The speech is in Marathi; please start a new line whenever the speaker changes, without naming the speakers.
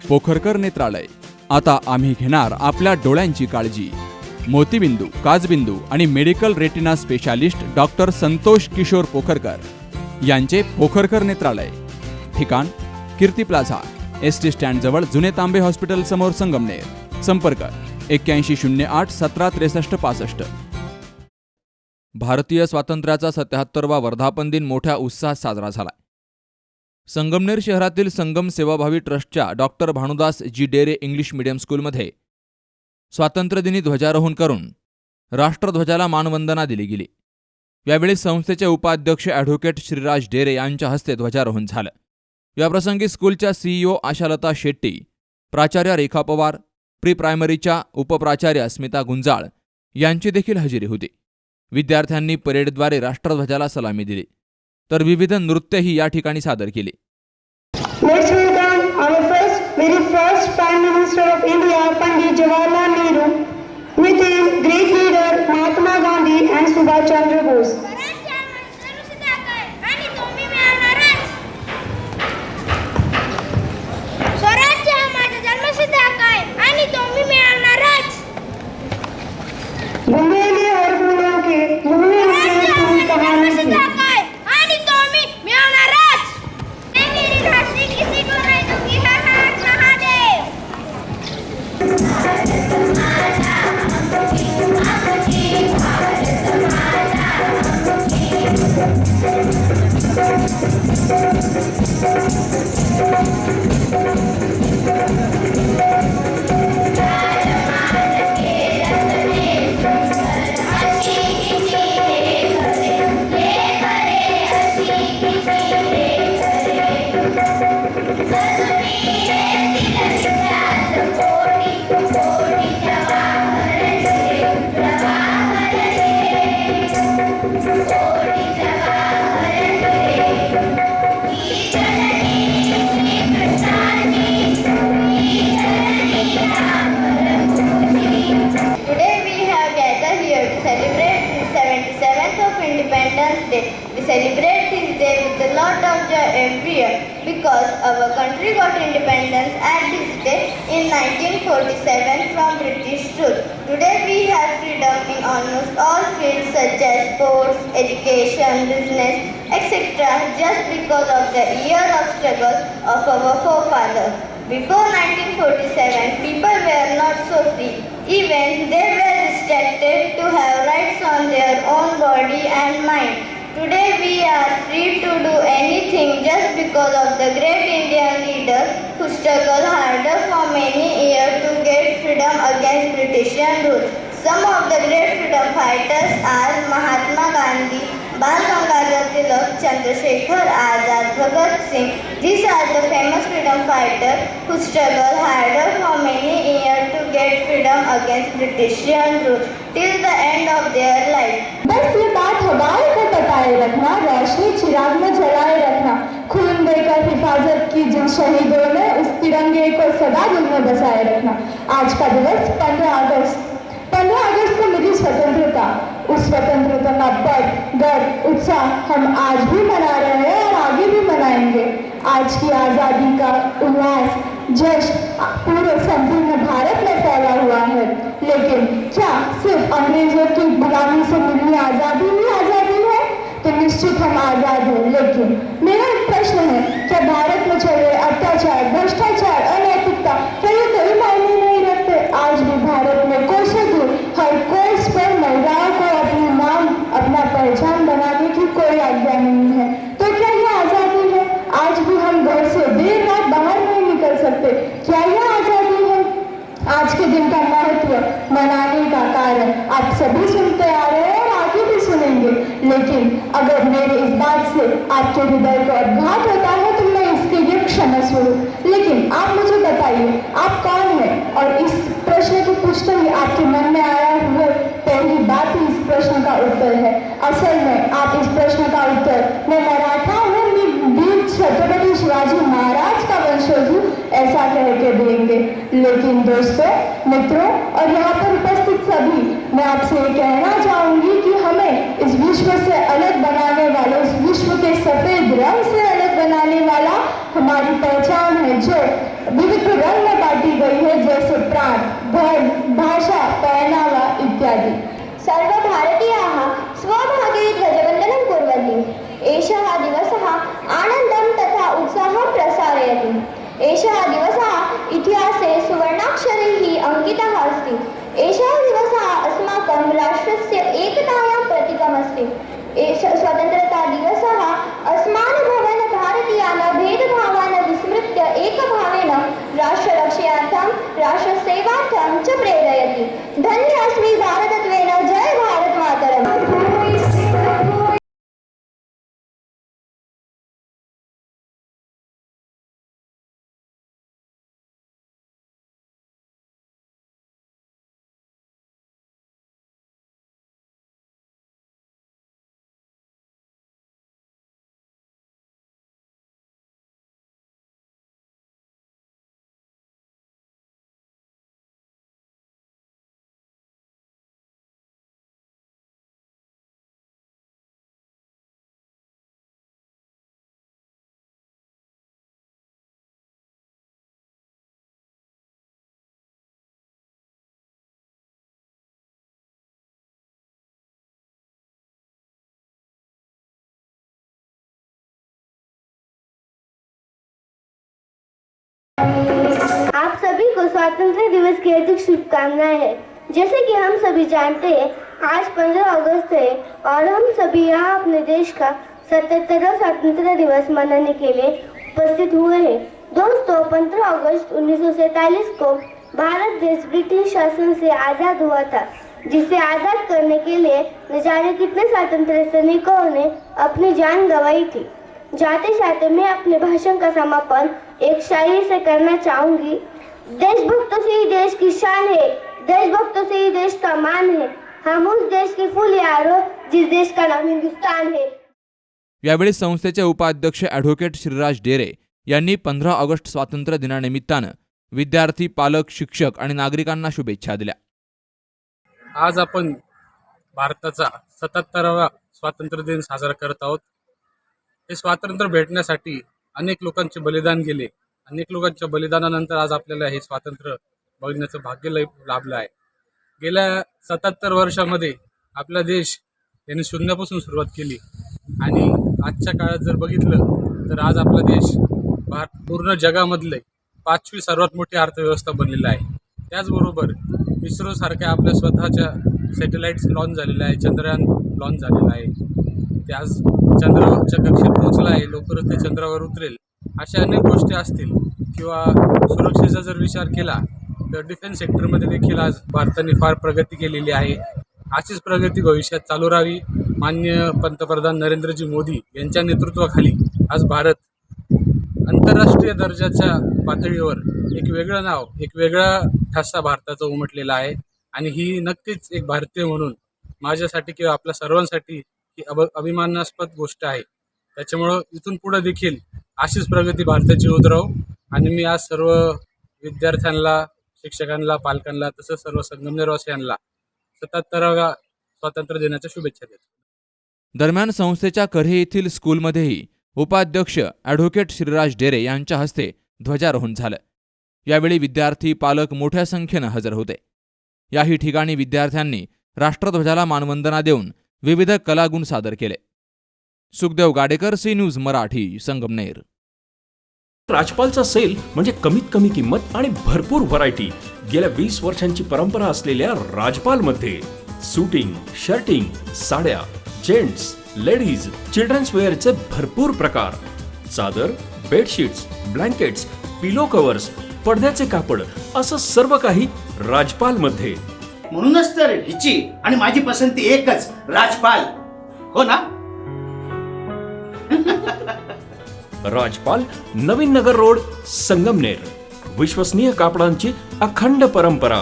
पोखरकर नेत्रालय. आता आम्ही घेणार आपल्या डोळ्यांची काळजी. मोतीबिंदू, काचबिंदू आणि medical retina specialist doctor Santosh Kishor Pokharkar यांचे पोखरकर नेत्रालय. ठिकाण कीर्ती प्लाझा, एसटी स्टँड जवळ, जुने तांबे हॉस्पिटल समोर, संगमनेर. संपर्क 8108 1763 65. भारतीय स्वातंत्र्याचा 77वा वर्धापन दिन मोठ्या उत्साहात साजरा झाला. संगमनेर शहरातील संगम सेवाभावी ट्रस्टच्या डॉक्टर भानुदास जी डेरे इंग्लिश मीडियम स्कूलमध्ये स्वातंत्र्यदिनी ध्वजारोहण करून राष्ट्रध्वजाला मानवंदना दिली गेली. यावेळी संस्थेचे उपाध्यक्ष ॲडव्होकेट श्रीराज डेरे यांच्या हस्ते ध्वजारोहण झालं. याप्रसंगी स्कूलच्या CEO आशालता शेट्टी, प्राचार्या रेखा पवार, प्री प्रायमरीच्या उपप्राचार्या स्मिता गुंजाळ यांची देखील हजेरी होती. विद्यार्थ्यांनी परेडद्वारे राष्ट्रध्वजाला सलामी दिली, तर विविध नृत्यही या ठिकाणी सादर केली.
Let's welcome our very first Prime Minister of India, Pandit Jawaharlal Nehru, with him great leader Mahatma Gandhi and Subhash Chandra Bose. Bundeli और फूलों के मुहरे में फूल कहानी थी.
We celebrate this day with a lot of joy every year because our country got independence at this day in 1947 from British rule. Today we have freedom in almost all fields such as sports, education, business, etc. just because of the year of struggle of our forefathers. Before 1947, people were not so free. Even they were restricted to have rights on their own body and mind. Today we are free to do anything just because of the great Indian leader who struggled harder for many years to get freedom against British rule. Some of the great freedom fighters are Mahatma Gandhi, Bal Gangadhar Tilak, Chandrasekhar Azad, Bhagat Singh. These are the famous freedom fighters who struggled harder for many years to get freedom against British rule till the end of their life.
बस ये बात हवाओं को बताए रखना, रोशनी चिराग में जलाए रखना, खून देकर हिफाजत की जिन शहीदों ने उस तिरंगे को सदा दिल में बसाए रखना. आज का दिवस 15 अगस्त को मिली स्वतंत्रता, उस स्वतंत्रता का गर्व, उत्साह हम आज भी मना रहे हैं और आगे भी मनाएंगे. आज की आज़ादी का उल्लास जश्न पूरे संपूर्ण भारत में फैला हुआ है. लेकिन क्या सिर्फ अंग्रेजों की गुलामी से मिली आज़ादी ही आज़ादी है? तो निश्चित हम आज़ाद हैं. लेकिन मेरा एक प्रश्न है, क्या भारत में चल रहे अत्याचार, भ्रष्टाचार, अनैतिकता क्या ये कोई मायने नहीं रखते? आज भी भारत में कोसों दूर हर कोर्स पर महिलाओं को अपनी नाम, अपना पहचान बनाने की कोई आज्ञा नहीं है. तो क्या ये आज़ादी है? आज भी हम घर से देर रात बाहर नहीं निकल सकते. क्या यह आज़ादी है? आज के दिन का महत्व, मनाने का कारण आप सभी सुनते आ रहे हैं और आगे भी सुनेंगे. लेकिन अगर मेरे इस बात से आपके हृदय को आघात होता है तो मैं इसके लिए क्षमस्व हूँ. लेकिन आप मुझे बताइए, आप कौन हैं? और इस प्रश्न को पूछते ही आपके मन में आया हुआ पहली बात ही इस प्रश्न का उत्तर है. असल में आप इस प्रश्न का उत्तर मैं मराठा हूँ, वीर छत्रपति शिवाजी महाराज का वंशज हूँ, ऐसा कह के देंगे. लेकिन दोस्तों, मित्रों और यहाँ पर उपस्थित सभी, मैं आपसे ये कहना चाहूंगी कि हमें इस विश्व से अलग बनाने वाले, इस विश्व के सफेद रंग से अलग बनाने वाला हमारी पहचान है जो विविध रंग में बांटी गई है, जैसे प्रांत, धर्म, भाषा, पहनावा इत्यादि।
सर्व भारतीयाः स्वभागे ध्वजवन्दनं कुर्वन्ति। एषः दिवसः आनन्दं तथा उत्साहं प्रसारयति। एषः दिवसः इतिहासे सुवर्णाक्षरैः अङ्कितः अस्ति। एषः दिवसः अस्माकं राष्ट्रस्य एकतायां प्रतीकमस्ति। एषः स्वतन्त्रता दिवसः अस्मान् भवन् भारतीयान् भेदभावान् विस्मृत्य एकभावेन राष्ट्ररक्षार्थं राष्ट्रसेवार्थं च प्रेरयति। धन्योऽस्मि भारतत्वेन। जय भारत मातरम्। आप सभी को स्वतंत्रता दिवस की हार्दिक शुभकामनाएं हैं। जैसे कि हम सभी जानते हैं, आज 15 अगस्त है और हम सभी यहाँ अपने देश का 77वां स्वतंत्रता दिवस मनाने के लिए उपस्थित हुए हैं। दोस्तों, 15 अगस्त 1947 को भारत देश ब्रिटिश शासन से आज़ाद हुआ था, जिसे आज़ाद करने के लिए न जाने कितने स्वतंत्र सैनिकों ने अपनी जान गंवाई थी। जाते जाते मैं अपने भाषण का समापन एक शायरी से करना चाहूंगी। देशभक्तों से ही देश की शान है, देशभक्तों से ही देश का मान है। हम उस देश के फूल यारो जिस देश का नाम हिंदुस्तान है।
यावेळी संस्थेचे उपाध्यक्ष ॲडव्होकेट श्रीराज डेरे यांनी 15 ऑगस्ट स्वातंत्र्य दिनानिमित्तानं विद्यार्थी, पालक, शिक्षक आणि नागरिकांना शुभेच्छा दिल्या।
आज आपण भारताचा 77वा स्वातंत्र्य दिन साजरा करत आहोत। हे स्वातंत्र्य भेटण्यासाठी अनेक लोकांचे बलिदान गेले। अनेक लोकांच्या बलिदानानंतर आज आपल्याला हे स्वातंत्र्य बघण्याचं भाग्य लाभलं आहे। गेल्या 77 वर्षामध्ये आपला देश यांनी शून्यापासून सुरुवात केली आणि आजच्या काळात जर बघितलं तर आज आपला देश पूर्ण जगामधले 5वी सर्वात मोठी अर्थव्यवस्था बनलेला आहे। त्याचबरोबर इस्रो सारख्या आपल्या स्वतःच्या सॅटेलाइट्स लॉन्च झालेल्या आहे, चंद्रयान लॉन्च झालेला आहे, ते आज चंद्रावरच्या कक्षेत पोहोचला आहे, लवकरच ते चंद्रावर उतरेल। अशा अनेक गोष्टी असतील किंवा सुरक्षेचा जर विचार केला तर डिफेन्स सेक्टरमध्ये देखील आज भारताने फार प्रगती केलेली आहे। अशीच प्रगती भविष्यात चालू राहावी। माननीय पंतप्रधान नरेंद्रजी मोदी यांच्या नेतृत्वाखाली आज भारत आंतरराष्ट्रीय दर्जाच्या पातळीवर एक वेगळं नाव, एक वेगळा ठसा भारताचा उमटलेला आहे आणि ही नक्कीच एक भारतीय म्हणून माझ्यासाठी किंवा आपल्या सर्वांसाठी ही अभिमानास्पद गोष्ट आहे। त्याच्यामुळं इथून पुढे देखील अशीच प्रगती भारताची होत राहो आणि मी आज सर्व विद्यार्थ्यांना, शिक्षकांना, पालकांना तसंच सर्व संगमनेरवासियांना 77व्या स्वातंत्र्य दिनाच्या शुभेच्छा देतो।
दरम्यान संस्थेच्या कऱ्हे येथील स्कूलमध्येही उपाध्यक्ष ॲडव्होकेट श्रीराज डेरे यांच्या हस्ते ध्वजारोहण झालं। यावेळी विद्यार्थी, पालक मोठ्या संख्येनं हजर होते। याही ठिकाणी विद्यार्थ्यांनी राष्ट्रध्वजाला मानवंदना देऊन विविध कलागुण सादर केले। Sukhdev Gadekar, C news Marathi, Sangamner.
राजपालचा सेल म्हणजे कमीत कमी किंमत आणि भरपूर व्हरायटी। गेल्या 20 वर्षांची परंपरा असलेल्या राजपालमध्ये सूटिंग, शर्टिंग, साड्या, जेंट्स, लेडीज, चिल्ड्रन्स वेअरचे भरपूर प्रकार, चादर, बेडशीट्स, ब्लँकेट्स, पिलो कव्हर्स, पडद्याचे कापड असं सर्व काही राजपालमध्ये।
म्हणूनच तर हिची आणि माझी पसंती एकच, राजपाल। हो ना?
राजपाल, नवीन नगर रोड, संगमनेर। विश्वसनीय कापडांची अखंड परंपरा।